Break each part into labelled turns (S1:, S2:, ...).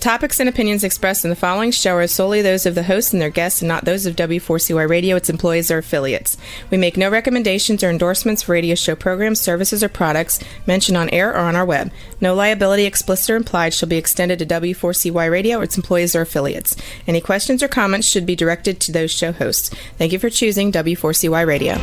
S1: topics and opinions expressed in the following show are solely those of the host and their guests and not those of W4CY Radio, its employees, or affiliates. We make no recommendations or endorsements for radio show programs, services, or products mentioned on air or on our web. No liability, explicit or implied, shall be extended to W4CY Radio or its employees or affiliates. Any questions or comments should be directed to those show hosts. Thank you for choosing W4CY Radio.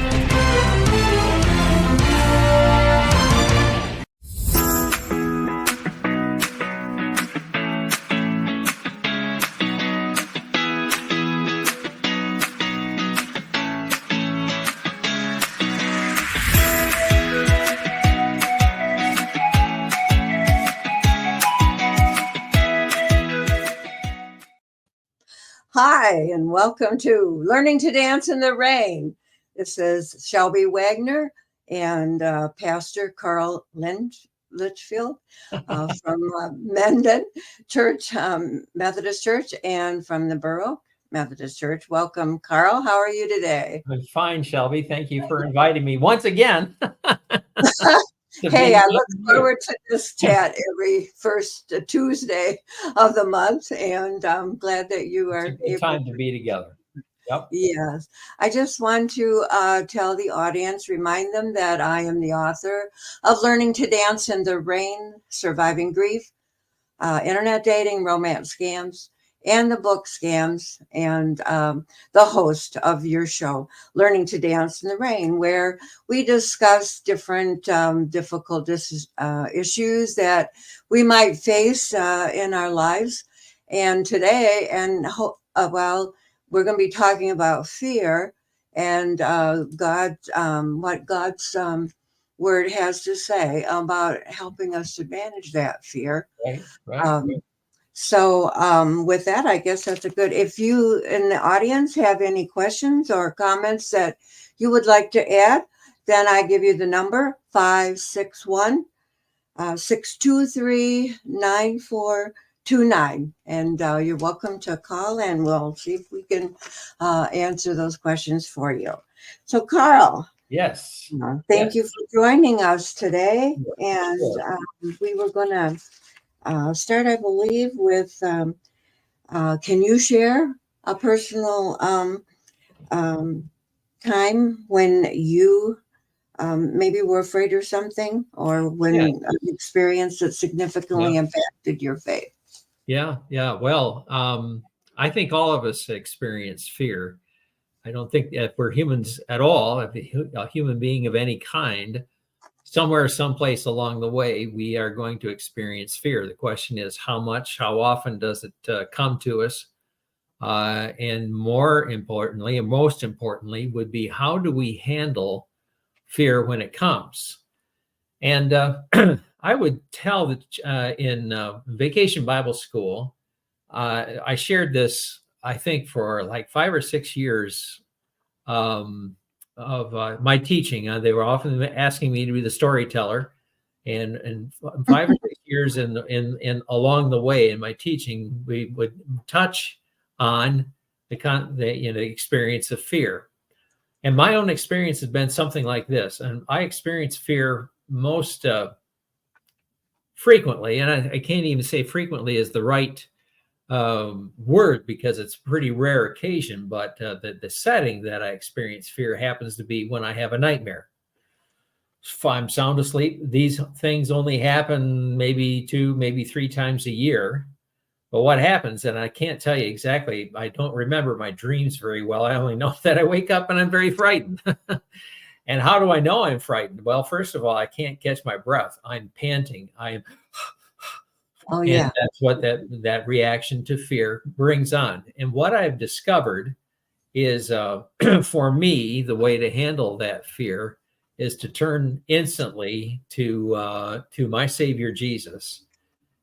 S2: Hi, and welcome to Learning to Dance in the Rain. This is Shelby Wagner and Pastor Carl Litchfield from Mendon Church, Methodist Church, and from the Borough Methodist Church. Welcome, Carl. How are you today?
S3: I'm fine, Shelby. Thank you for inviting me once again.
S2: Hey, I look forward to this chat every first Tuesday of the month, and I'm glad that you are
S3: able time to be together. Yep.
S2: Yes. I just want to tell the audience, remind them that I am the author of Learning to Dance in the Rain, Surviving Grief, Internet Dating, Romance Scams, and the book Scams, and the host of your show, Learning to Dance in the Rain, where we discuss different difficult issues that we might face in our lives. And today, we're going to be talking about fear and what God's word has to say about helping us to manage that fear.
S3: Right.
S2: So with that, I guess that's a good, if you in the audience have any questions or comments that you would like to add, then I give you the number 561-623-9429. And you're welcome to call, and we'll see if we can answer those questions for you. So Carl.
S3: Yes.
S2: Thank you for joining us today. And we were going to start, I believe, with can you share a personal time when you maybe were afraid or something, or when an experience that significantly impacted your faith?
S3: Yeah. Well, I think all of us experience fear. I don't think if we're humans at all, if a human being of any kind, somewhere, someplace along the way, we are going to experience fear. The question is how much, how often does it come to us? And more importantly, and most importantly, would be how do we handle fear when it comes? And I would tell that in Vacation Bible School, I shared this, I think, for like 5 or 6 years of my teaching. They were often asking me to be the storyteller, and 5 or 6 years in along the way in my teaching, we would touch on the experience of fear. And my own experience has been something like this. And I experience fear most frequently, and I can't even say frequently is the right word, because it's a pretty rare occasion, but the setting that I experience fear happens to be when I have a nightmare. If I'm sound asleep, these things only happen maybe 2, maybe 3 times a year. But what happens, and I can't tell you exactly, I don't remember my dreams very well. I only know that I wake up and I'm very frightened. And how do I know I'm frightened? Well, first of all, I can't catch my breath. I'm panting. And that's what that reaction to fear brings on. And what I've discovered is, for me, the way to handle that fear is to turn instantly to my Savior Jesus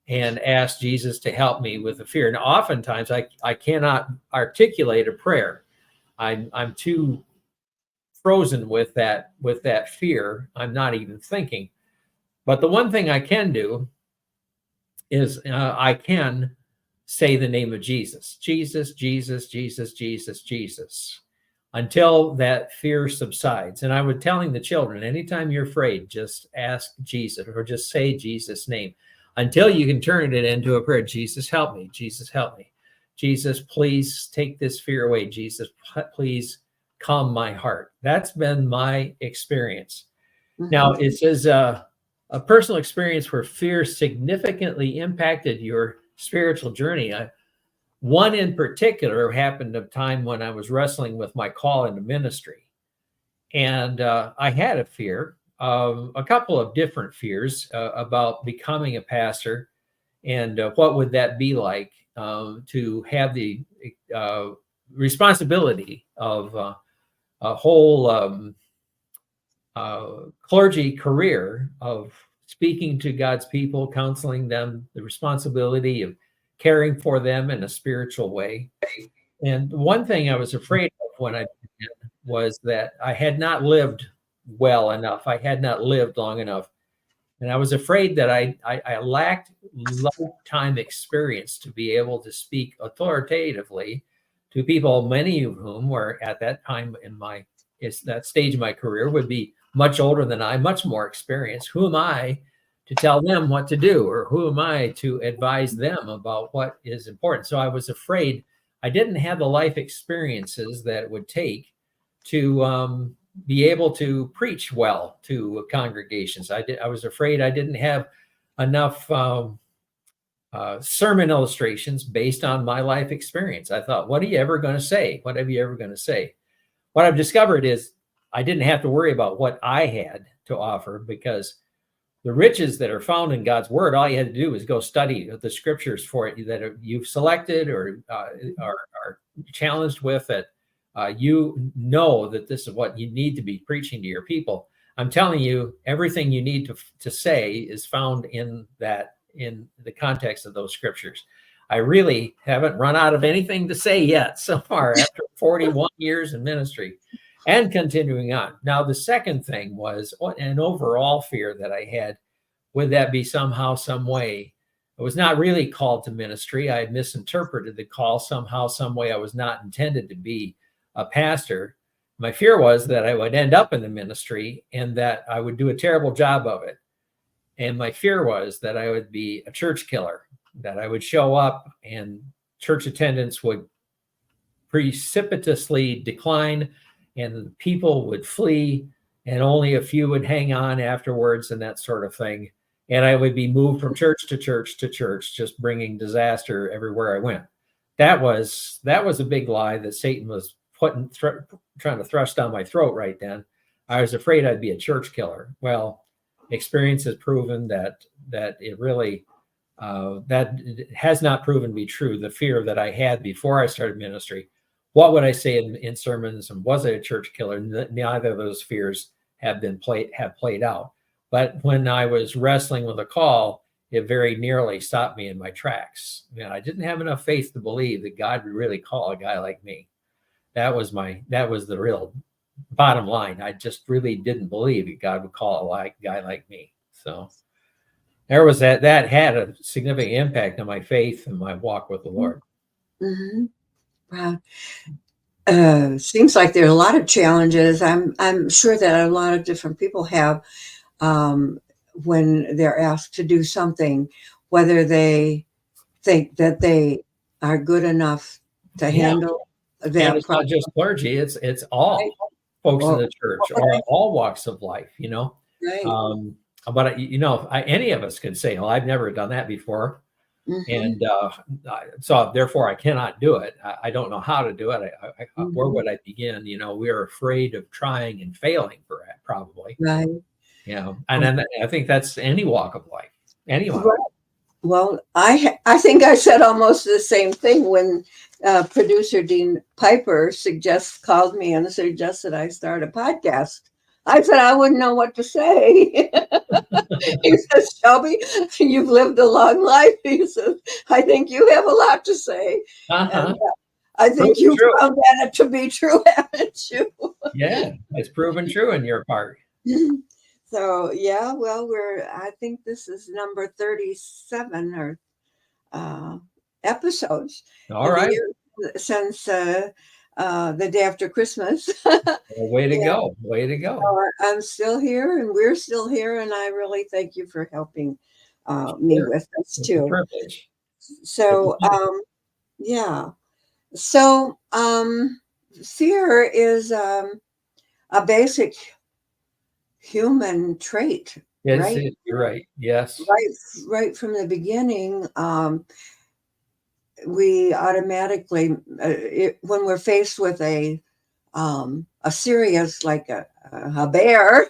S3: and ask Jesus to help me with the fear. And oftentimes I cannot articulate a prayer. I'm too frozen with that fear. I'm not even thinking. But the one thing I can do is I can say the name of Jesus. Jesus, Jesus, Jesus, Jesus, Jesus, until that fear subsides. And I was telling the children, anytime you're afraid, just ask Jesus or just say Jesus' name until you can turn it into a prayer. Jesus, help me. Jesus, help me. Jesus, please take this fear away. Jesus, please calm my heart. That's been my experience. Now, it says a personal experience where fear significantly impacted your spiritual journey. One in particular happened at a time when I was wrestling with my call into ministry. And I had a fear, a couple of different fears about becoming a pastor and what would that be like to have the responsibility of a whole clergy career of speaking to God's people, counseling them, the responsibility of caring for them in a spiritual way. And one thing I was afraid of when I began was that I had not lived well enough. I had not lived long enough. And I was afraid that I lacked lifetime experience to be able to speak authoritatively to people, many of whom were at that time in that stage of my career would be much older than I, much more experienced. Who am I to tell them what to do? Or who am I to advise them about what is important? So I was afraid I didn't have the life experiences that it would take to be able to preach well to congregations. I was afraid I didn't have enough sermon illustrations based on my life experience. I thought, what are you ever going to say? What have you ever going to say? What I've discovered is I didn't have to worry about what I had to offer, because the riches that are found in God's word, all you had to do was go study the scriptures for it that you've selected or are challenged with it. You know that this is what you need to be preaching to your people. I'm telling you, everything you need to say is found in the context of those scriptures. I really haven't run out of anything to say yet so far after 41 years in ministry and continuing on. Now, the second thing was an overall fear that I had. Would that be somehow, some way? I was not really called to ministry. I had misinterpreted the call somehow, some way. I was not intended to be a pastor. My fear was that I would end up in the ministry and that I would do a terrible job of it. And my fear was that I would be a church killer, that I would show up and church attendance would precipitously decline and people would flee and only a few would hang on afterwards and that sort of thing. And I would be moved from church to church to church, just bringing disaster everywhere I went. That was a big lie that Satan was trying to thrust down my throat right then. I was afraid I'd be a church killer. Well, experience has proven that it really that has not proven to be true. The fear that I had before I started ministry, what would I say in sermons, and was I a church killer? Neither of those fears have played out. But when I was wrestling with a call, it very nearly stopped me in my tracks. I didn't have enough faith to believe that God would really call a guy like me. That was the real bottom line. I just really didn't believe that God would call a guy like me. So there was that had a significant impact on my faith and my walk with the Lord.
S2: Mm-hmm. Wow. Seems like there are a lot of challenges. I'm sure that a lot of different people have when they're asked to do something, whether they think that they are good enough to handle that.
S3: And it's not just clergy; it's all folks in the church or all walks of life.
S2: Right.
S3: But any of us could say, "Well, I've never done that before." Mm-hmm. And so therefore I cannot do it. I don't know how to do it. Mm-hmm. Where would I begin? We're afraid of trying and failing for it, probably.
S2: Right.
S3: And then I think that's any walk of life. Anyone.
S2: Right. Well, I think I said almost the same thing when producer Dean Piper called me and suggested I start a podcast. I said I wouldn't know what to say. He says, Shelby, you've lived a long life. He says, I think you have a lot to say.
S3: Uh-huh.
S2: And, I think you found that to be true, haven't you?
S3: Yeah, it's proven true in your part.
S2: So, yeah, well, I think this is number 37 or episodes.
S3: All right.
S2: Since the day after Christmas.
S3: Well, way to go. Way to go.
S2: I'm still here and we're still here. And I really thank you for helping me
S3: Sure.
S2: with us
S3: It's a
S2: too.
S3: privilege.
S2: So, yeah. So, fear is a basic human trait, right?
S3: You're right. Yes.
S2: Right from the beginning, we automatically, when we're faced with a serious, like a bear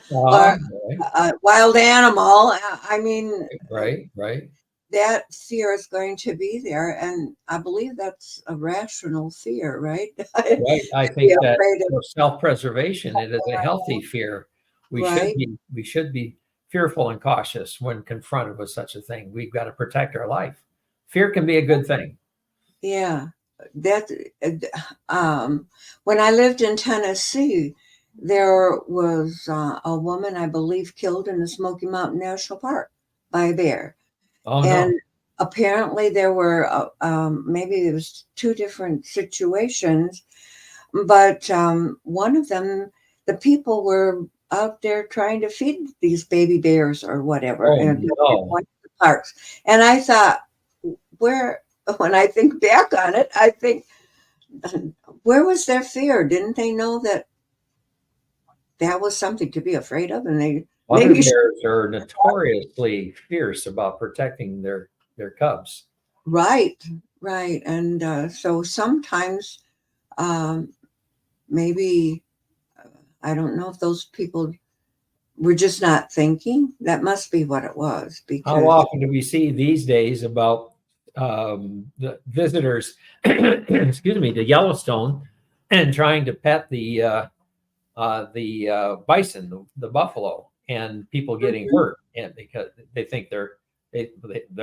S2: or
S3: Right,
S2: a wild animal, I mean,
S3: right.
S2: that fear is going to be there, and I believe that's a rational fear, right? To
S3: Right. I
S2: be
S3: think that
S2: afraid of,
S3: for self-preservation, it is a healthy fear.
S2: right?
S3: We should be fearful and cautious when confronted with such a thing. We've got to protect our life. Fear can be a good thing.
S2: Yeah, that when I lived in Tennessee, there was a woman, I believe, killed in the Smoky Mountain National Park by a bear,
S3: Oh
S2: and
S3: no.
S2: apparently there were maybe it was two different situations, but one of them, the people were out there trying to feed these baby bears or whatever,
S3: Oh
S2: and in
S3: no.
S2: one of the parks, and I thought, where when I think back on it, I think, where was their fear? Didn't they know that that was something to be afraid of? And they
S3: Mother
S2: maybe should,
S3: bears are notoriously fierce about protecting their cubs.
S2: right, right. And so sometimes um, maybe I don't know if those people were just not thinking. That must be what it was
S3: How
S2: because
S3: often do we see these days about the visitors, excuse me, to Yellowstone and trying to pet the bison, the buffalo, and people getting
S2: Mhm.
S3: hurt, and because they think they're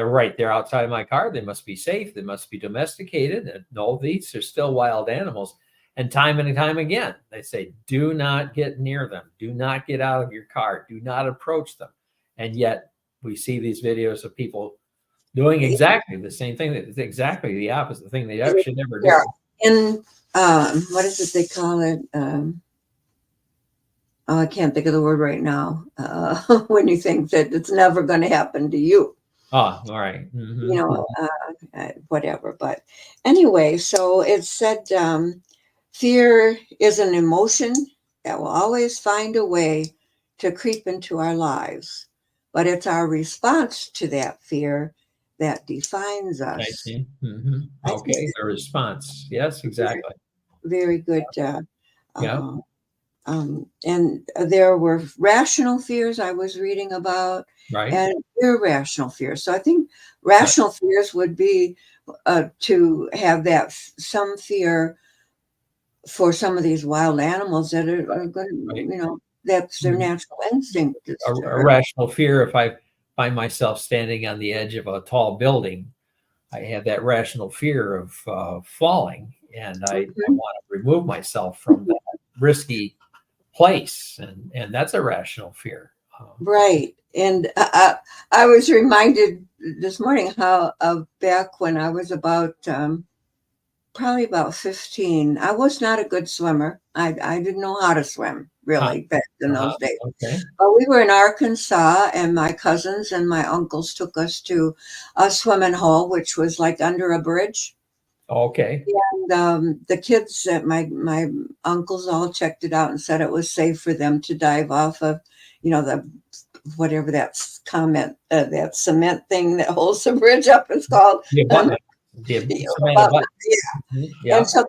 S3: right there outside my car, they must be safe, they must be domesticated, and no, these are still wild animals. And time again, they say, do not get near them, do not get out of your car, do not approach them. And yet we see these videos of people doing exactly the same thing. It's exactly the opposite thing they should never
S2: yeah,
S3: do.
S2: in what is it they call it? Oh, I can't think of the word right now. When you think that it's never going to happen to you,
S3: Ah, all right. Mm-hmm.
S2: you know, whatever. But anyway, so it said fear is an emotion that will always find a way to creep into our lives, but it's our response to that fear that defines
S3: I
S2: us.
S3: see. Mm-hmm.
S2: I think
S3: Okay, the response. Yes, exactly.
S2: very good.
S3: Yeah,
S2: Uh, and there were rational fears I was reading about
S3: right.
S2: and irrational fears. So I think
S3: Right.
S2: rational fears would be to have that some fear for some of these wild animals that are going
S3: Right.
S2: to, that's their
S3: Mhm.
S2: natural instinct.
S3: A rational fear if I find myself standing on the edge of a tall building, I have that rational fear of falling, and I
S2: Mhm.
S3: want to remove myself from that risky place, and that's a rational fear.
S2: Right. And I was reminded this morning how back when I was about probably about 15. I was not a good swimmer. I didn't know how to swim
S3: Uh,
S2: really back in those days.
S3: okay.
S2: But we were in Arkansas, and my cousins and my uncles took us to a swimming hole, which was like under a bridge.
S3: Okay.
S2: And the kids at my uncles all checked it out and said it was safe for them to dive off of, the whatever that comment, that cement thing that holds the bridge up is called.
S3: The
S2: And,
S3: abutment. The
S2: you know,
S3: cement
S2: about
S3: abutment.
S2: And
S3: Yeah.
S2: so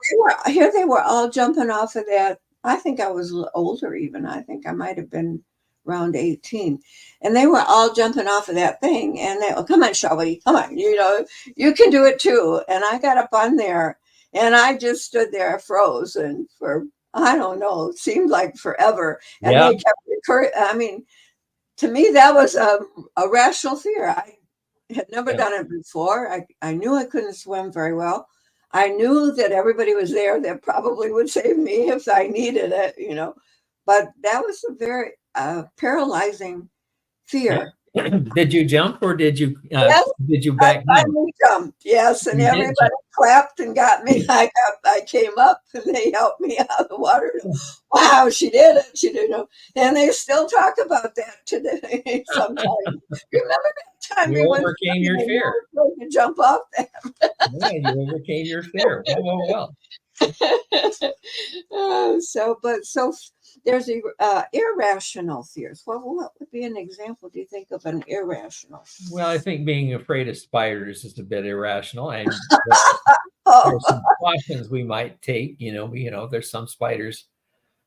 S2: they were all jumping off of that. I think I was a little older even. I think I might have been around 18. And they were all jumping off of that thing. And they, oh, come on, Shelby, come on, you can do it too. And I got up on there and I just stood there frozen for, I don't know, it seemed like forever. And
S3: Yeah.
S2: they kept I mean, to me, that was a rational fear. I had never
S3: Yeah.
S2: done it before. I knew I couldn't swim very well. I knew that everybody was there that probably would save me if I needed it. But that was a very paralyzing
S3: Yeah.
S2: fear.
S3: Did you jump or
S2: Yes,
S3: did you
S2: I
S3: back down?
S2: finally jumped. Yes, and
S3: You did
S2: everybody clapped and got me. I came up and they helped me out of the water.
S3: jump.
S2: Wow, she did it. She did it. And they still talk about that today sometimes. Remember time
S3: You
S2: we went
S3: overcame your fear.
S2: to jump off there.
S3: Yeah, you overcame your fear. Well.
S2: So there's irrational fears. Well, what would be an example, do you think, of an irrational?
S3: Well, I think being afraid of spiders is a bit irrational, and
S2: Oh,
S3: there's some cautions we might take. There's some spiders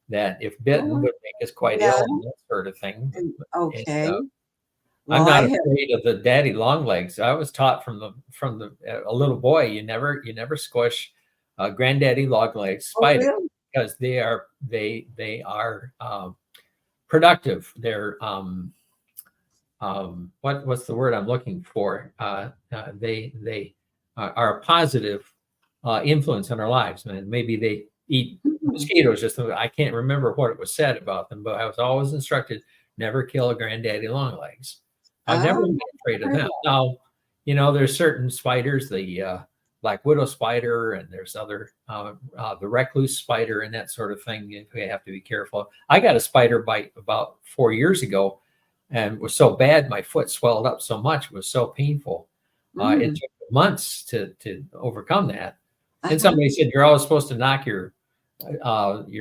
S3: that, if bitten, would make us quite
S2: yeah.
S3: ill and that sort of thing.
S2: Okay.
S3: And, I'm
S2: Well,
S3: not afraid of the daddy long legs. I was taught from a little boy, you never squish granddaddy long legs spider,
S2: really?
S3: because they are productive. They're what's the word I'm looking for? They are a positive influence on our lives, man. Maybe they eat mosquitoes. I can't remember what it was said about them, but I was always instructed, never kill a granddaddy long legs. I've never been afraid of them. Now, there's certain spiders, the black widow spider, and there's other, the recluse spider and that sort of thing. We have to be careful. I got a spider bite about 4 years ago, and it was so bad, my foot swelled up so much, it was so painful. It took months to overcome that. And somebody said, you're always supposed to knock your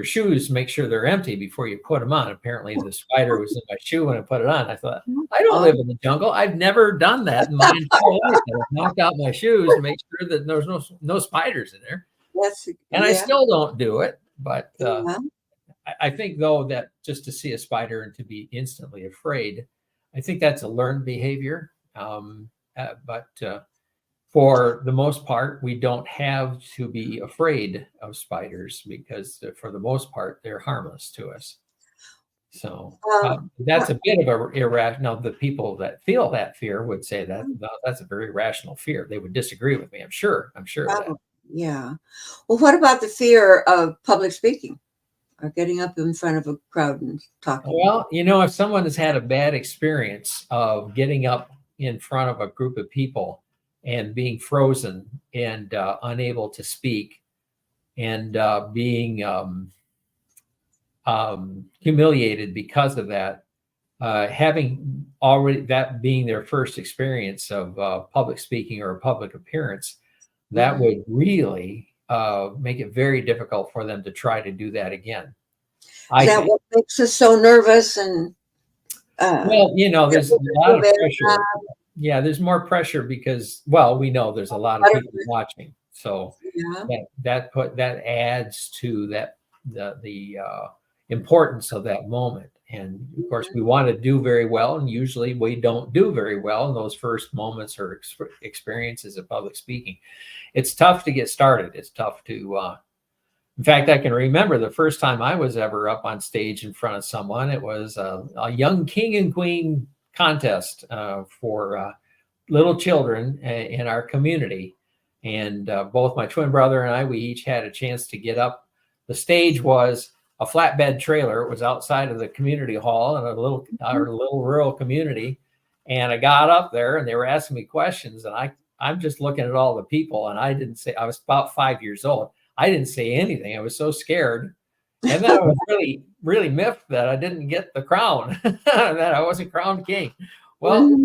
S3: shoes, make sure they're empty before you put them on. Apparently the spider was in my shoe when I put it on. I thought, I don't live in the jungle. I've never done that in my entire life. I've knocked out my shoes to make sure that there's no spiders in there. I still don't do it. But I think, though, that just to see a spider and to be instantly afraid, I think that's a learned behavior. But for the most part, we don't have to be afraid of spiders, because for the most part, they're harmless to us. So that's a bit of a irrational. The people that feel that fear would say that that's a very rational fear. They would disagree with me. I'm sure of that.
S2: Yeah. Well, what about the fear of public speaking or getting up in front of a crowd and talking?
S3: Well, if someone has had a bad experience of getting up in front of a group of people and being frozen and unable to speak, and being humiliated because of that, having already that being their first experience of public speaking or a public appearance, that would really make it very difficult for them to try to do that again.
S2: Is that what makes us so nervous? And
S3: well, there's a lot of pressure. Yeah, there's more pressure because, well, we know there's a lot of people watching, so that adds to the importance of that moment. And of course, we want to do very well, and usually we don't do very well in those first moments or experiences of public speaking. It's tough to get started. It's tough to. In fact, I can remember the first time I was ever up on stage in front of someone. It was a young king and queen contest for little children in our community, and both my twin brother and I, we each had a chance to get up. The stage was a flatbed trailer. It was outside of the community hall in our little rural community, and I got up there and they were asking me questions, and I'm just looking at all the people, and I didn't say. I was about 5 years old. I didn't say anything. I was so scared. And then I was really, really miffed that I didn't get the crown, that I wasn't crowned king. Well,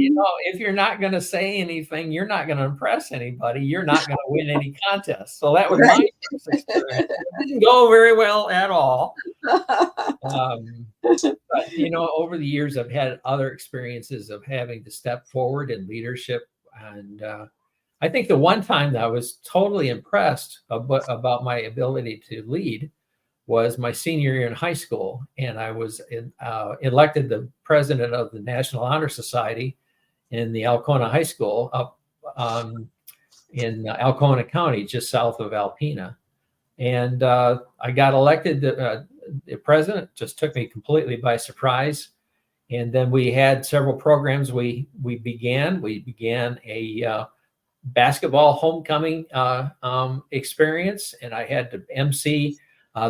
S3: if you're not going to say anything, you're not going to impress anybody. You're not going to win any contest. So that was my first experience. It didn't go very well at all. But, over the years, I've had other experiences of having to step forward in leadership. And I think the one time that I was totally impressed about my ability to lead was my senior year in high school, and I was elected the president of the National Honor Society in the Alcona High School up in Alcona County, just south of Alpena. And I got elected the president. Just took me completely by surprise. And then we had several programs we began. We began a basketball homecoming experience, and I had to MC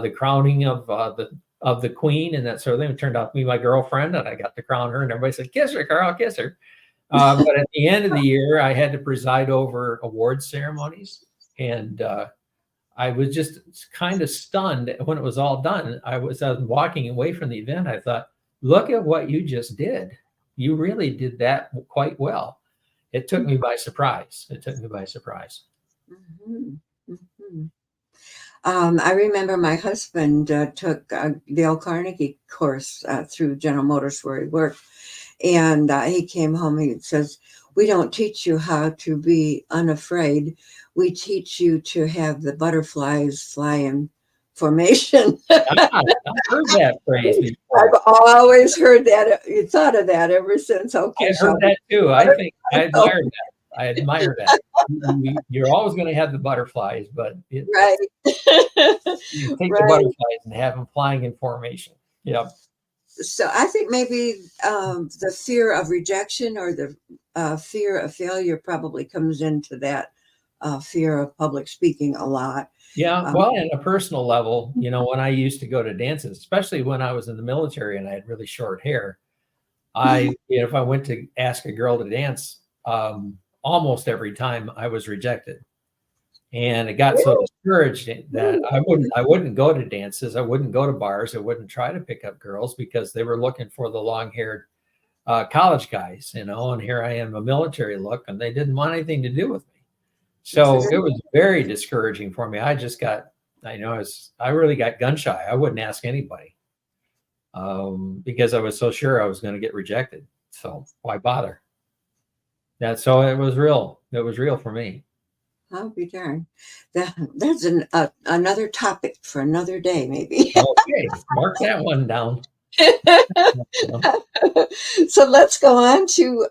S3: the crowning of the queen and that sort of thing. It turned out to be my girlfriend, and I got to crown her, and everybody said, "Kiss her, Carl, kiss her." But at the end of the year, I had to preside over award ceremonies, and I was just kind of stunned when it was all done. I was walking away from the event. I thought, look at what you just did. You really did that quite well. it took me by surprise. It took me by surprise.
S2: Mhm. Mhm. I remember my husband took the Dale Carnegie course through General Motors where he worked. And he came home, he says, "We don't teach you how to be unafraid. We teach you to have the butterflies fly in formation."
S3: I've heard that phrase before.
S2: I've always heard that. You thought of that ever since. Okay,
S3: I've heard that too. I think I admire that. I admire that. You're always going to have the butterflies, but
S2: right.
S3: you take the
S2: Right.
S3: butterflies and have them flying in formation. Yeah.
S2: So I think maybe the fear of rejection or the fear of failure probably comes into that fear of public speaking a lot.
S3: Yeah. Well, on a personal level, when I used to go to dances, especially when I was in the military and I had really short hair, if I went to ask a girl to dance, almost every time I was rejected. And it got so discouraged that I wouldn't go to dances. I wouldn't go to bars. I wouldn't try to pick up girls because they were looking for the long-haired college guys, and here I am, a military look, and they didn't want anything to do with me. So it was very discouraging for me. I really got gun shy. I wouldn't ask anybody because I was so sure I was going to get rejected. So why bother? So it was real. It was real for me.
S2: I'll be darned. That's another topic for another day, maybe.
S3: Okay, mark that one down.
S2: So let's go on to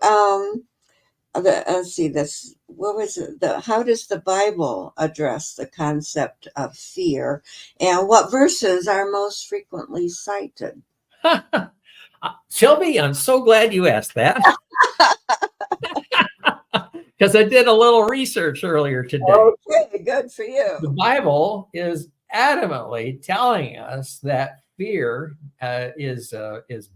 S2: let's see this. What was it? How does the Bible address the concept of fear, and what verses are most frequently cited?
S3: Shelby, I'm so glad you asked that. Because I did a little research earlier today.
S2: Okay, good for you.
S3: The Bible is adamantly telling us that fear is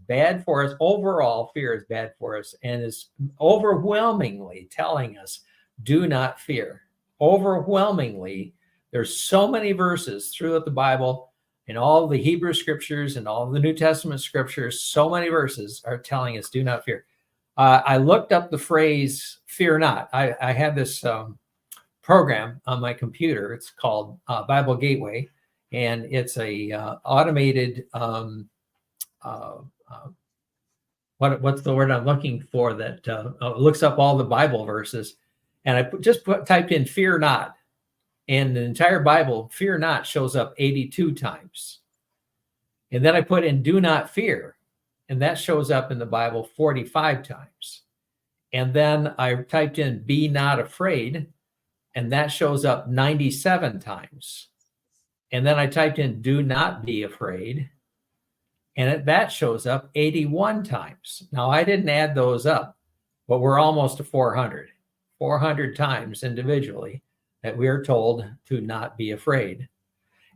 S3: bad for us. Overall, fear is bad for us, and is overwhelmingly telling us, do not fear. Overwhelmingly, there's so many verses throughout the Bible, in all the Hebrew scriptures and all the New Testament scriptures, so many verses are telling us, do not fear. I looked up the phrase "fear not." I have this program on my computer. It's called Bible Gateway, and it's a automated what's the word I'm looking for that looks up all the Bible verses. And I typed in "fear not," and the entire Bible "fear not" shows up 82 times. And then I put in "do not fear," and that shows up in the Bible 45 times. And then I typed in "be not afraid," and that shows up 97 times. And then I typed in "do not be afraid," and that shows up 81 times. Now, I didn't add those up, but we're almost to 400 times individually that we are told to not be afraid.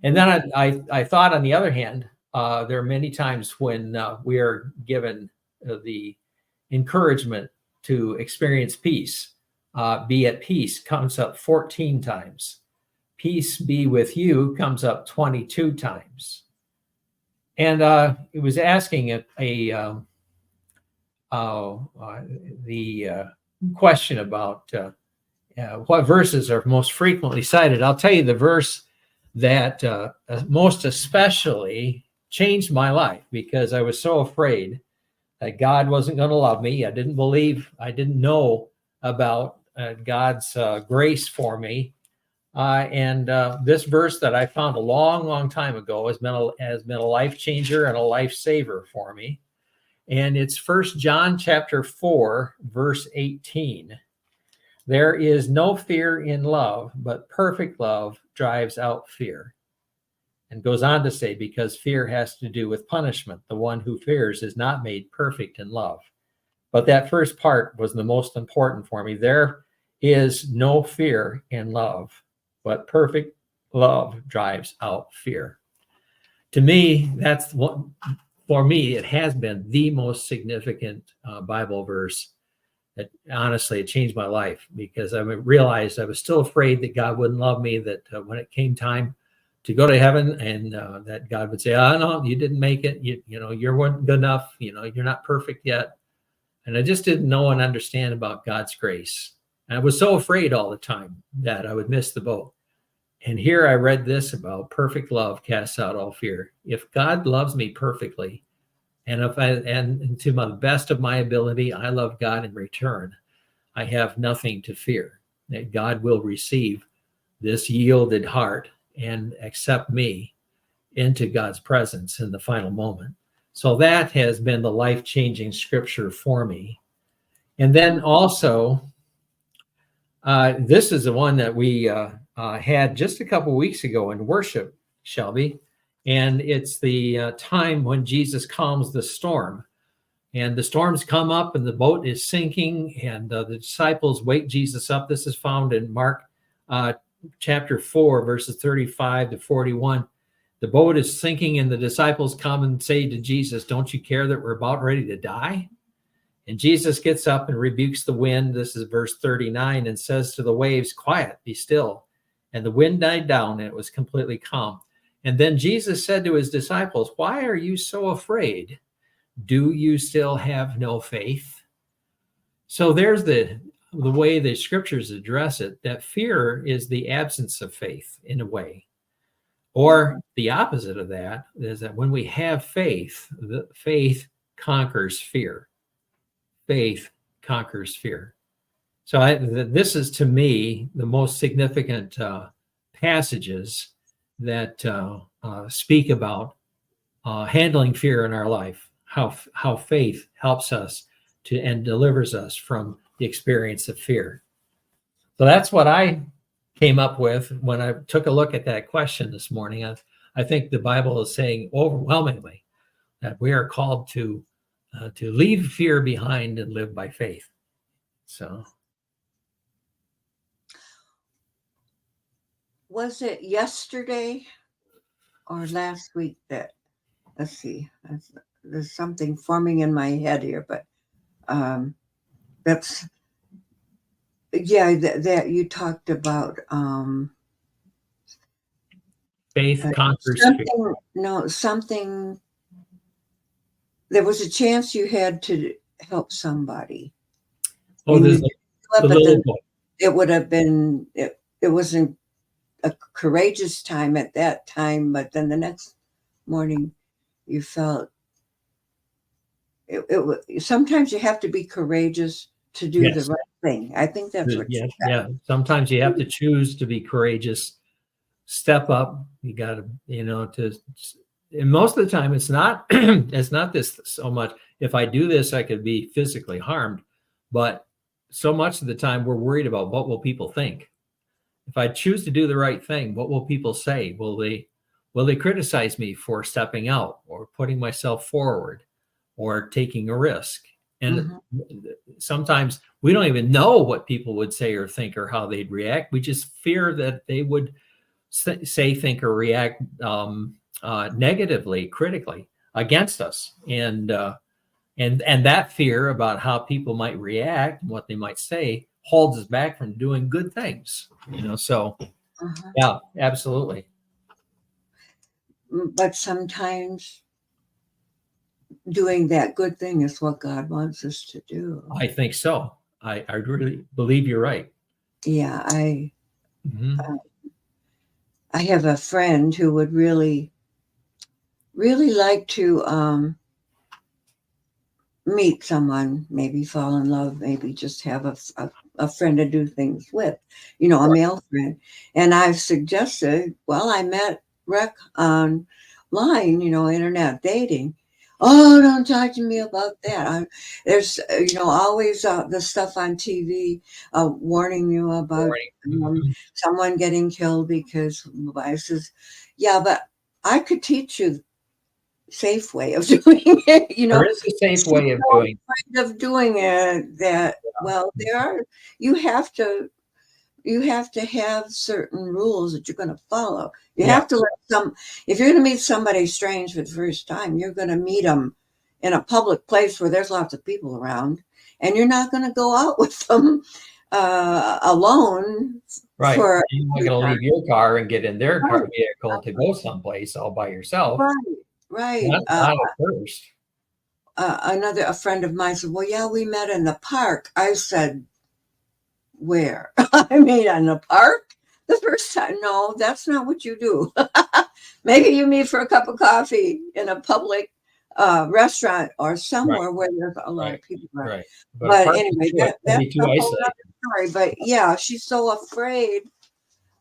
S3: And then I thought, on the other hand, there are many times when we are given the encouragement to experience peace. Be at peace comes up 14 times. Peace be with you comes up 22 times. And it was asking the question about what verses are most frequently cited. I'll tell you the verse that most especially changed my life, because I was so afraid that God wasn't going to love me. I didn't know about God's grace for me. And this verse that I found a long, long time ago has been a life changer and a life saver for me. And it's 1 John chapter 4, verse 18. There is no fear in love, but perfect love drives out fear. And goes on to say, because fear has to do with punishment. The one who fears is not made perfect in love. But that first part was the most important for me. There is no fear in love, but perfect love drives out fear. To me, for me, it has been the most significant Bible verse that honestly, it changed my life, because I realized I was still afraid that God wouldn't love me, that when it came time to go to heaven, and that God would say, "Oh no, you didn't make it. You weren't good enough. You're not perfect yet." And I just didn't know and understand about God's grace. And I was so afraid all the time that I would miss the boat. And here I read this about perfect love casts out all fear. If God loves me perfectly, and to the best of my ability, I love God in return, I have nothing to fear. That God will receive this yielded heart and accept me into God's presence in the final moment. So that has been the life-changing scripture for me. And then also, this is the one that we had just a couple weeks ago in worship, Shelby. And it's the time when Jesus calms the storm. And the storms come up and the boat is sinking, and the disciples wake Jesus up. This is found in Mark chapter 4, verses 35 to 41. The boat is sinking, and the disciples come and say to Jesus, "Don't you care that we're about ready to die?" And Jesus gets up and rebukes the wind. This is verse 39, and says to the waves, "Quiet, be still." And the wind died down, and it was completely calm. And then Jesus said to his disciples, "Why are you so afraid? Do you still have no faith?" So there's the way the scriptures address it, that fear is the absence of faith in a way. Or the opposite of that is that when we have faith, the faith conquers fear. Faith conquers fear. So this is, to me, the most significant passages that speak about handling fear in our life, how faith helps us to and delivers us from the experience of fear. So that's what I came up with when I took a look at that question this morning. I think the Bible is saying overwhelmingly that we are called to leave fear behind and live by faith. So,
S2: Was it yesterday or last week that, let's see, there's something forming in my head here, but that's, yeah, that you talked about
S3: faith conquers fear.
S2: No, something, there was a chance you had to help somebody.
S3: Oh, there's the little boy.
S2: It would have been, it wasn't a courageous time at that time, but then the next morning you felt sometimes you have to be courageous to do the right thing. I think that's what you said.
S3: Yeah. Sometimes you have to choose to be courageous, step up. You got to, and most of the time it's not this so much. If I do this, I could be physically harmed, but so much of the time we're worried about what will people think. If I choose to do the right thing, what will people say? Will they criticize me for stepping out or putting myself forward or taking a risk? And sometimes we don't even know what people would say or think or how they'd react. We just fear that they would say, think, or react negatively, critically against us. And that fear about how people might react and what they might say holds us back from doing good things, so yeah, absolutely.
S2: But sometimes doing that good thing is what God wants us to do.
S3: I think so. I really believe you're right.
S2: Yeah, I have a friend who would really, really like to meet someone, maybe fall in love, maybe just have a friend to do things with, a male friend. And I've suggested, I met Rick online, internet dating. Oh, don't talk to me about that. There's, always the stuff on TV warning you about someone getting killed because I says, yeah, but I could teach you safe way of doing it.
S3: There is a safe way of
S2: doing it. That you have to have certain rules that you're going to follow. You have to if you're going to meet somebody strange for the first time, you're going to meet them in a public place where there's lots of people around, and you're not going to go out with them alone.
S3: Right. You're not going to leave your car and get in their car vehicle to go someplace all by yourself.
S2: Right.
S3: Not at first.
S2: a friend of mine said, well, yeah, we met in the park. I said, where? I mean, in the park? The first time? No, that's not what you do. Maybe you meet for a cup of coffee in a public restaurant or
S3: Right.
S2: somewhere where there's a lot
S3: Right.
S2: of people around.
S3: Right. But
S2: But
S3: apart
S2: anyway,
S3: from it, can
S2: that's
S3: be too
S2: a whole
S3: isolated.
S2: other story. But yeah, she's so afraid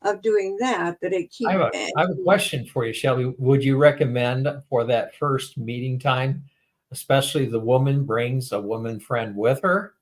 S2: of doing that it
S3: I
S2: keeps.
S3: have a question for you, Shelby. Would you recommend for that first meeting time, especially the woman brings a woman friend with her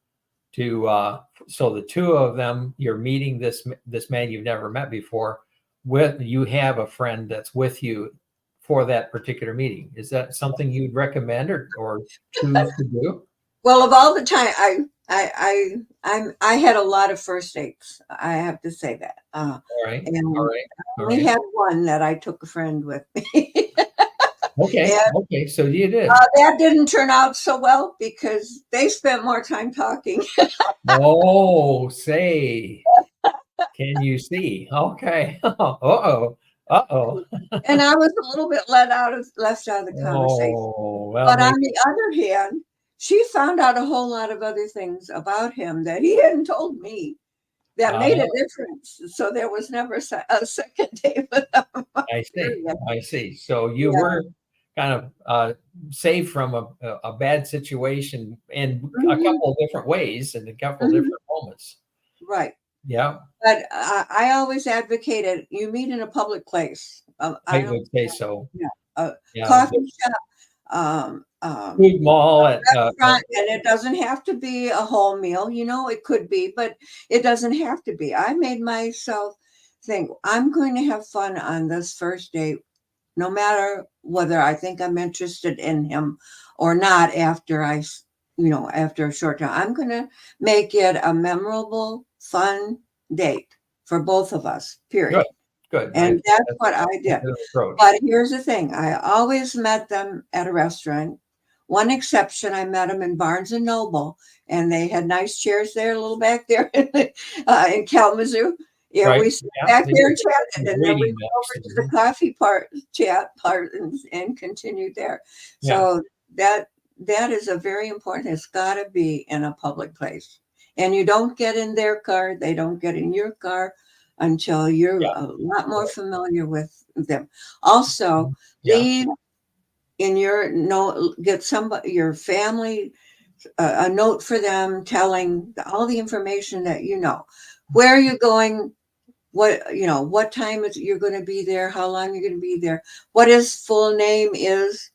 S3: to so the two of them, you're meeting this man you've never met before, with you have a friend that's with you for that particular meeting. Is that something you'd recommend or choose to do?
S2: Well, of all the time, I had a lot of first dates. I have to say that.
S3: All right.
S2: And
S3: All right. All
S2: we
S3: right.
S2: had one that I took a friend with me.
S3: Okay.
S2: And
S3: Okay. So you did.
S2: that didn't turn out so well because they spent more time talking.
S3: Oh, say, can you see? Okay. Uh-oh. Uh-oh.
S2: And I was a little bit left out of the conversation.
S3: Oh, well,
S2: But on
S3: maybe.
S2: the other hand, she found out a whole lot of other things about him that he hadn't told me that made a difference. So there was never a second date with him.
S3: I see.
S2: Period.
S3: I see. So you
S2: Yeah.
S3: were kind of saved from a bad situation in a
S2: Mhm.
S3: couple of different ways and a couple of
S2: Mhm.
S3: different moments.
S2: Right.
S3: Yeah,
S2: But I always advocated you meet in a public place.
S3: I
S2: I don't
S3: would say so.
S2: yeah, a
S3: Yeah,
S2: coffee shop, um, um,
S3: food mall at
S2: restaurant, and it doesn't have to be a whole meal. It could be, but it doesn't have to be. I made myself think I'm going to have fun on this first date, no matter whether I think I'm interested in him or not. After a short time, I'm going to make it a memorable, fun date for both of us. Period.
S3: good.
S2: And that's what I
S3: That's a
S2: did.
S3: good approach.
S2: But here's the thing. I always met them at a restaurant. One exception, I met them in Barnes and Noble, and they had nice chairs there, a little back there in Kalamazoo. Yeah,
S3: Right.
S2: we sat
S3: Yeah,
S2: back
S3: they
S2: there
S3: did
S2: and chatted, and then we
S3: reading
S2: went
S3: that
S2: over to the
S3: season.
S2: coffee chat part, and continued there.
S3: Yeah.
S2: So that is a very important. It's got to be in a public place, and you don't get in their car. They don't get in your car until you're
S3: Yeah.
S2: a lot more familiar with them. Also,
S3: Yeah.
S2: leave in your note, get your family a note for them telling all the information that where you're going, what time you're going to be there, how long you're going to be there, what his full name is,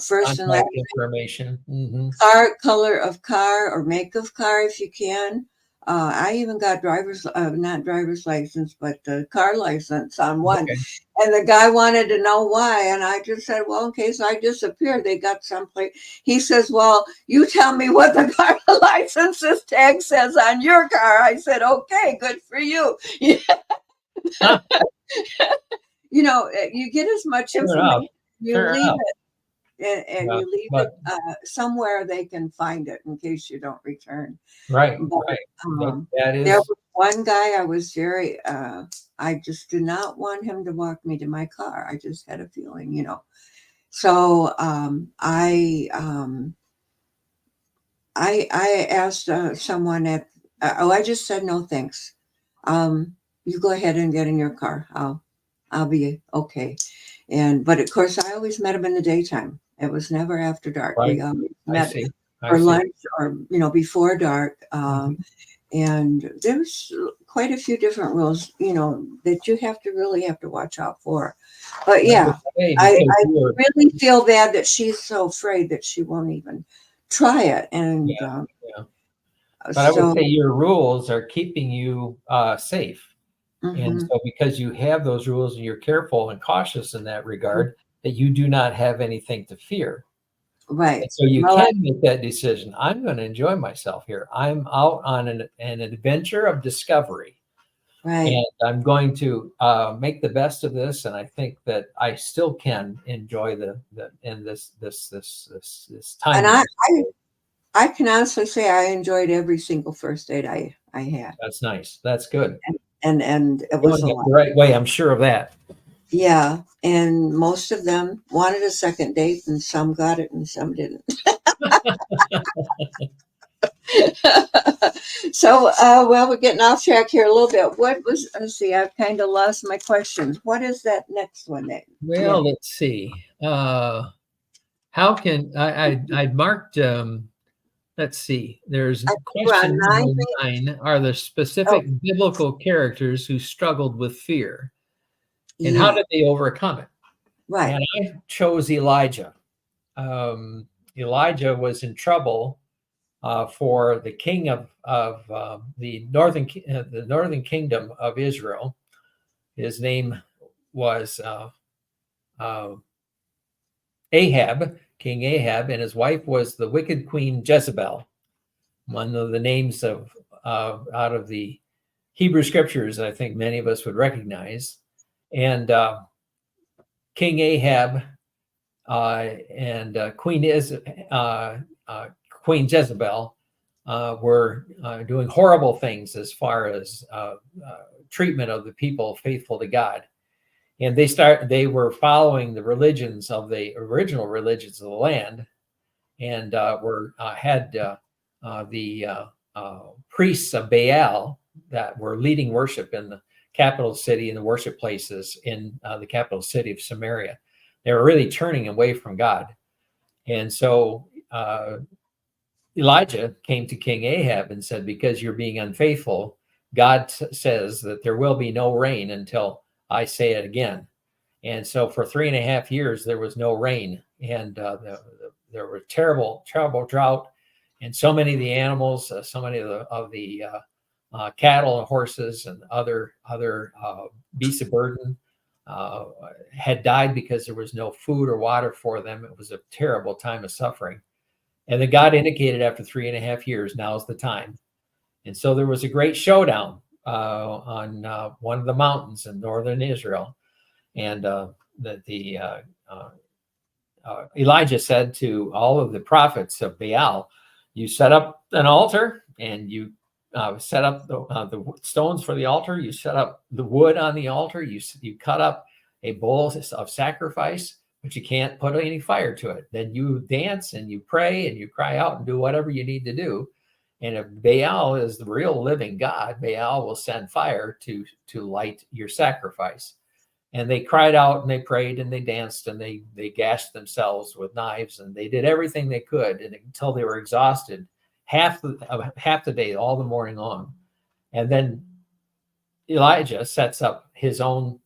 S2: first and last
S3: Contact information. Mm-hmm.
S2: car, color of car or make of car if you can. I even got not driver's license, but the car license on one.
S3: Okay.
S2: And the guy wanted to know why. And I just said, well, in case I disappear, they got someplace. He says, well, you tell me what the car license tag says on your car. I said, okay, good for you. You get as much
S3: Fair enough.
S2: information. You
S3: Fair
S2: leave
S3: enough.
S2: it. And
S3: Yeah,
S2: you leave
S3: but
S2: it somewhere they can find it in case you don't return.
S3: right,
S2: But
S3: right. That
S2: there
S3: is
S2: was one guy I was I just did not want him to walk me to my car. I just had a feeling. So I asked someone I just said no thanks. You go ahead and get in your car. I'll be okay. But of course I always met him in the daytime. It was never after dark.
S3: right.
S2: We always
S3: I
S2: met
S3: see.
S2: for lunch or before dark.
S3: Mhm.
S2: And there's quite a few different rules, that you really have to watch out for. But yeah,
S3: Hey,
S2: I
S3: because you were-
S2: really feel bad that she's so afraid that she won't even try it. And
S3: yeah. But I would
S2: so,
S3: say your rules are keeping you safe. And
S2: mhm,
S3: so because you have those rules and you're careful and cautious in that regard, that you do not have anything to fear.
S2: right.
S3: And so you
S2: Well,
S3: can make that decision. I'm going to enjoy myself here. I'm out on an adventure of discovery.
S2: right.
S3: And I'm going to make the best of this. And I think that I still can enjoy this time.
S2: And I can honestly say I enjoyed every single first date I had.
S3: That's nice. That's good.
S2: And it was
S3: Doing
S2: a
S3: it
S2: lot.
S3: the right way. I'm sure of that.
S2: Yeah, and most of them wanted a second date, and some got it, and some didn't. So, well, we're getting off track here a little bit. Let's see, I've kind of lost my questions. What is that next one that?
S3: Well, let's see. How can I marked, let's see, there's
S2: I think we're
S3: question
S2: on 9.
S3: number 9. Are there specific biblical characters who struggled with fear? And how did they overcome it?
S2: Right.
S3: And I chose Elijah. Elijah was in trouble for the king of the northern kingdom of Israel. His name was Ahab, King Ahab, and his wife was the wicked queen Jezebel. One of the names of out of the Hebrew scriptures, I think many of us would recognize. And King Ahab and Queen Jezebel were doing horrible things as far as treatment of the people faithful to God. And they were following the religions of the original religions of the land, and had the priests of Baal that were leading worship in the capital city and the worship places in the capital city of Samaria. They were really turning away from God. And so Elijah came to King Ahab and said, because you're being unfaithful, God says that there will be no rain until I say it again. And so for 3.5 years, there was no rain. And there were terrible drought. And so many of the animals, so many of the cattle and horses and other beasts of burden had died because there was no food or water for them. It was a terrible time of suffering. And then God indicated after 3.5 years, now's the time. And so there was a great showdown on one of the mountains in northern Israel. And Elijah said to all of the prophets of Baal, you set up an altar and you set up the stones for the altar. You set up the wood on the altar. You cut up a bowl of sacrifice, but you can't put any fire to it. Then you dance and you pray and you cry out and do whatever you need to do. And if Baal is the real living God, Baal will send fire to light your sacrifice. And they cried out and they prayed and they danced and they gashed themselves with knives and they did everything they could until they were exhausted half the day, all the morning long. And then Elijah sets up his own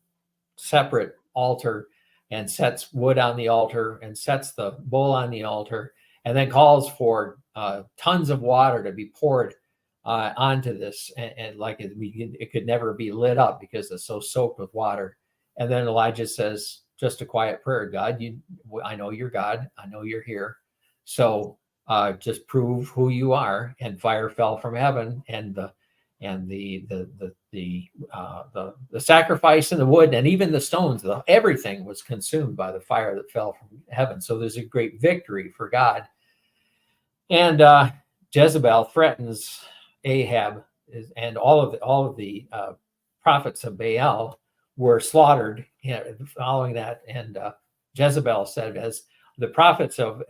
S3: separate altar and sets wood on the altar and sets the bowl on the altar and then calls for tons of water to be poured onto this. And like it could never be lit up because it's so soaked with water. And then Elijah says, just a quiet prayer, God, I know you're God. I know you're here. So just prove who you are. And fire fell from heaven, and the sacrifice and the wood and even the stones, everything was consumed by the fire that fell from heaven. So there's a great victory for God. And Jezebel threatens Ahab, and all of the prophets of Baal were slaughtered following that. And Jezebel said, as the prophets of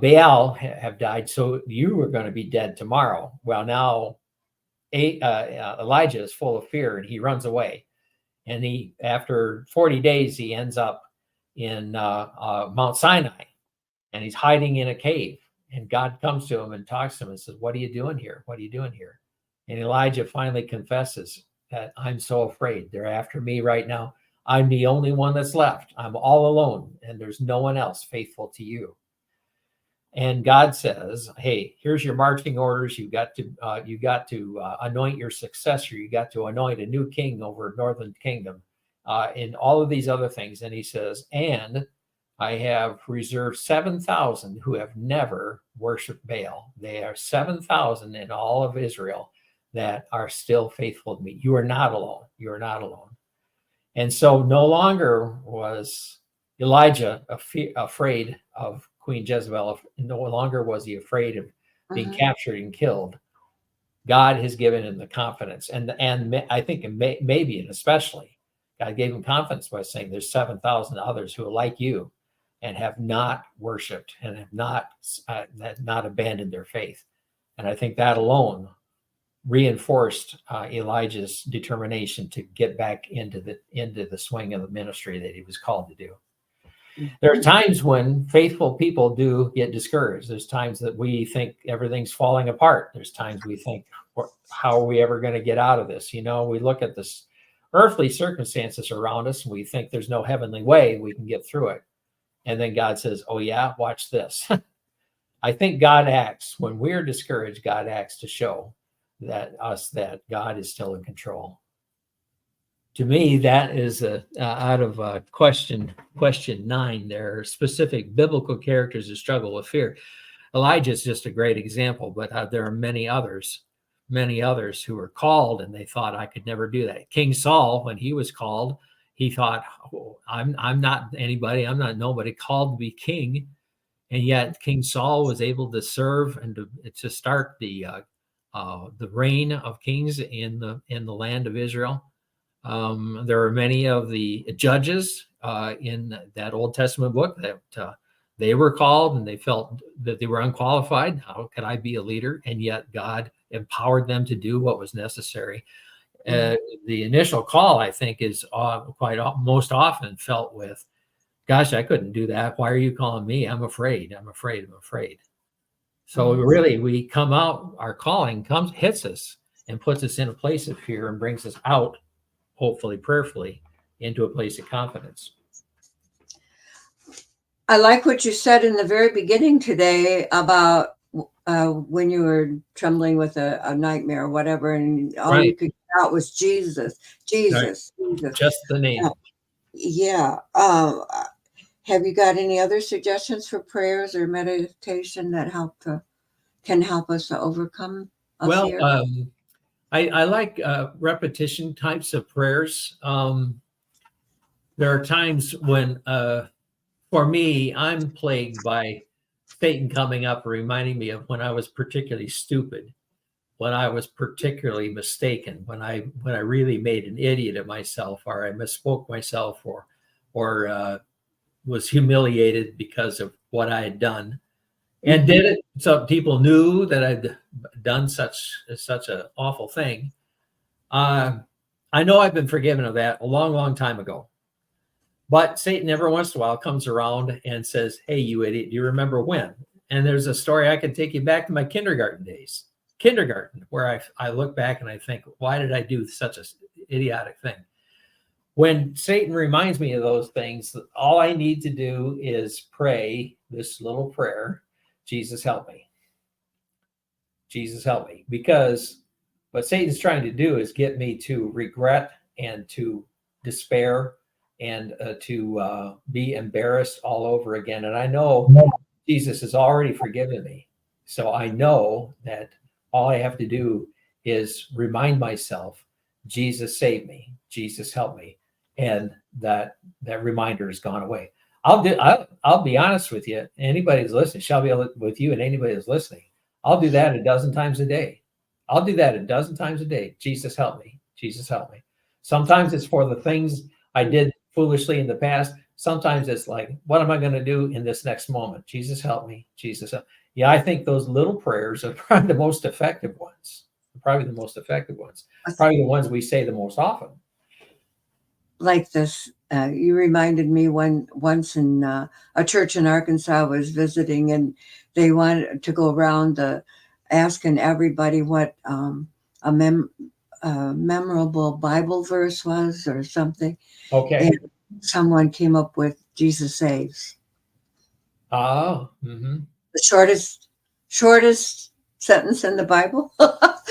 S3: Baal have died, so you are going to be dead tomorrow. Well, now Elijah is full of fear and he runs away. And after 40 days, he ends up in Mount Sinai, and he's hiding in a cave. And God comes to him and talks to him and says, what are you doing here? What are you doing here? And Elijah finally confesses that I'm so afraid. They're after me right now. I'm the only one that's left. I'm all alone, and there's no one else faithful to you. And God says, hey, here's your marching orders. You got to anoint your successor. You got to anoint a new king over Northern Kingdom, and all of these other things. And he says, and I have reserved 7,000 who have never worshiped Baal. They are 7,000 in all of Israel that are still faithful to me. You are not alone. You are not alone. And so no longer was Elijah afraid of Queen Jezebel. No longer was he afraid of being captured and killed. God has given him the confidence. And I think maybe and especially God gave him confidence by saying there's 7,000 others who are like you and have not worshiped and have not abandoned their faith. And I think that alone reinforced Elijah's determination to get back into the swing of the ministry that he was called to do. There are times when faithful people do get discouraged. There's times that we think everything's falling apart. There's times we think, how are we ever going to get out of this? We look at this earthly circumstances around us and we think there's no heavenly way we can get through it. And then God says, oh yeah, watch this. I think God acts when we're discouraged. God acts to show that God is still in control. To me, that is out of question 9. There are specific biblical characters who struggle with fear. Elijah is just a great example, but there are many others who were called and they thought, I could never do that. King Saul, when he was called, he thought, oh, I'm not anybody, I'm not nobody called to be king. And yet King Saul was able to serve and to start the reign of kings in the land of Israel. There are many of the judges in that Old Testament book that they were called and they felt that they were unqualified. How could I be a leader? And yet God empowered them to do what was necessary. The initial call, I think, is most often felt with, gosh, I couldn't do that. Why are you calling me? I'm afraid. So really, we come out, our calling hits us and puts us in a place of fear and brings us out, hopefully prayerfully, into a place of confidence.
S2: I like what you said in the very beginning today about when you were trembling with a nightmare or whatever, and all you could get out was Jesus. Jesus.
S3: Just the name.
S2: Yeah. Have you got any other suggestions for prayers or meditation that can help us to overcome fear?
S3: I like repetition types of prayers. There are times when, for me, I'm plagued by Satan coming up and reminding me of when I was particularly stupid, when I was particularly mistaken, when I really made an idiot of myself, or I misspoke myself, or was humiliated because of what I had done, and did it. So people knew that I'd done such an awful thing. I know I've been forgiven of that a long, long time ago. But Satan every once in a while comes around and says, hey, you idiot, do you remember when? And there's a story I can take you back to my kindergarten days. Where I look back and I think, why did I do such an idiotic thing? When Satan reminds me of those things, all I need to do is pray this little prayer, Jesus, help me. Jesus, help me. Because what Satan's trying to do is get me to regret and to despair and to be embarrassed all over again. And I know Jesus has already forgiven me. So I know that all I have to do is remind myself, Jesus, save me. Jesus, help me. And that reminder has gone away. I'll be honest with you. Anybody who's listening, Shelby, with you and anybody who's listening, I'll do that a dozen times a day. Jesus, help me. Jesus, help me. Sometimes it's for the things I did foolishly in the past. Sometimes it's like, what am I going to do in this next moment? Jesus, help me. Jesus, help. Yeah, I think those little prayers are probably the most effective ones. Probably the ones we say the most often.
S2: Like this, you reminded me once in a church in Arkansas I was visiting, and they wanted to go around asking everybody what a memorable Bible verse was or something.
S3: Okay.
S2: And someone came up with Jesus saves.
S3: Oh. Mm-hmm.
S2: The shortest sentence in the Bible.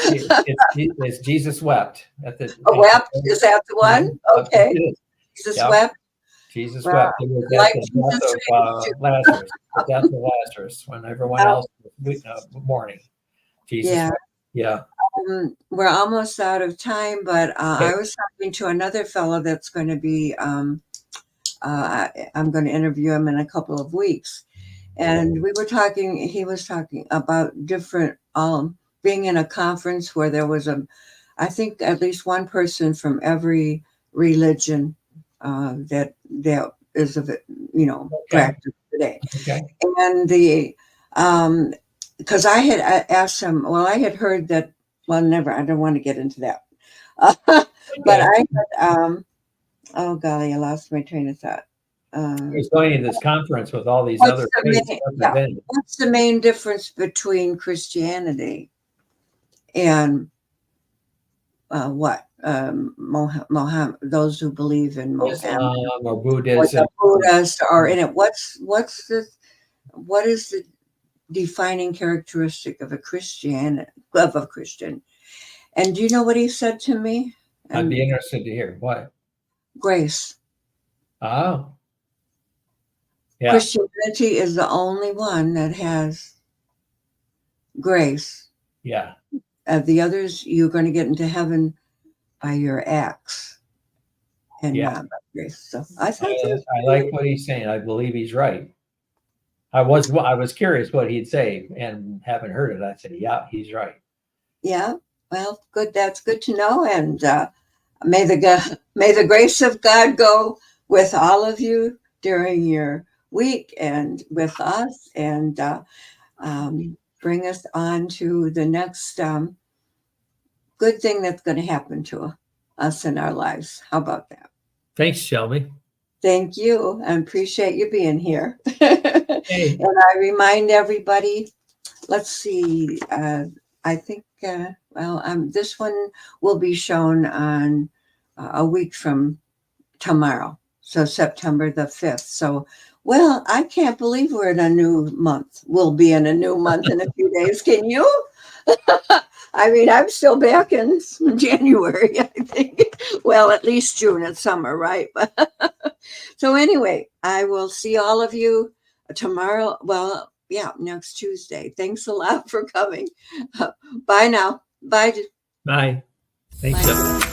S3: it's Jesus wept.
S2: Wept? Is that the one? Okay. Jesus wept.
S3: Jesus wept. It was the death of Lazarus. The death of Lazarus when everyone else was mourning. Jesus wept. Yeah.
S2: We're almost out of time, but I was talking to another fellow that's going to be, I'm going to interview him in a couple of weeks. And he was talking about different, being in a conference where there was I think at least one person from every religion that is of practice today.
S3: Okay.
S2: And because I had asked him, well, I had heard that, well, never, I don't want to get into that. But I had, oh golly, I lost my train of thought.
S3: He's going to this conference with all these other faiths.
S2: What's the main difference between Christianity and Mohammed? Those who believe in Mohammed
S3: or Buddhism,
S2: Buddhist, or in it. What is the defining characteristic of a Christian? And do you know what he said to me?
S3: I'd be interested to hear. What?
S2: Grace.
S3: Oh. Yeah.
S2: Christianity is the only one that has grace.
S3: Yeah.
S2: The others, you're going to get into heaven by your acts and not by grace. So I
S3: like what he's saying. I believe he's right. I was curious what he'd say, and haven't heard it. I said, yeah, he's right.
S2: Yeah. Well, good. That's good to know. And may the grace of God go with all of you during your week and with us, and bring us on to the next good thing that's going to happen to us in our lives. How about that?
S3: Thanks, Shelby.
S2: Thank you. I appreciate you being here.
S3: Hey.
S2: And I remind everybody, let's see, I think, this one will be shown on a week from tomorrow. So September the 5th. So, well, I can't believe we're in a new month. We'll be in a new month in a few days. Can you? I mean, I'm still back in January, I think. Well, at least June. It's summer, right? So anyway, I will see all of you tomorrow. Well, yeah, next Tuesday. Thanks a lot for coming. Bye now. Bye.
S3: Bye. Thanks.
S2: Bye.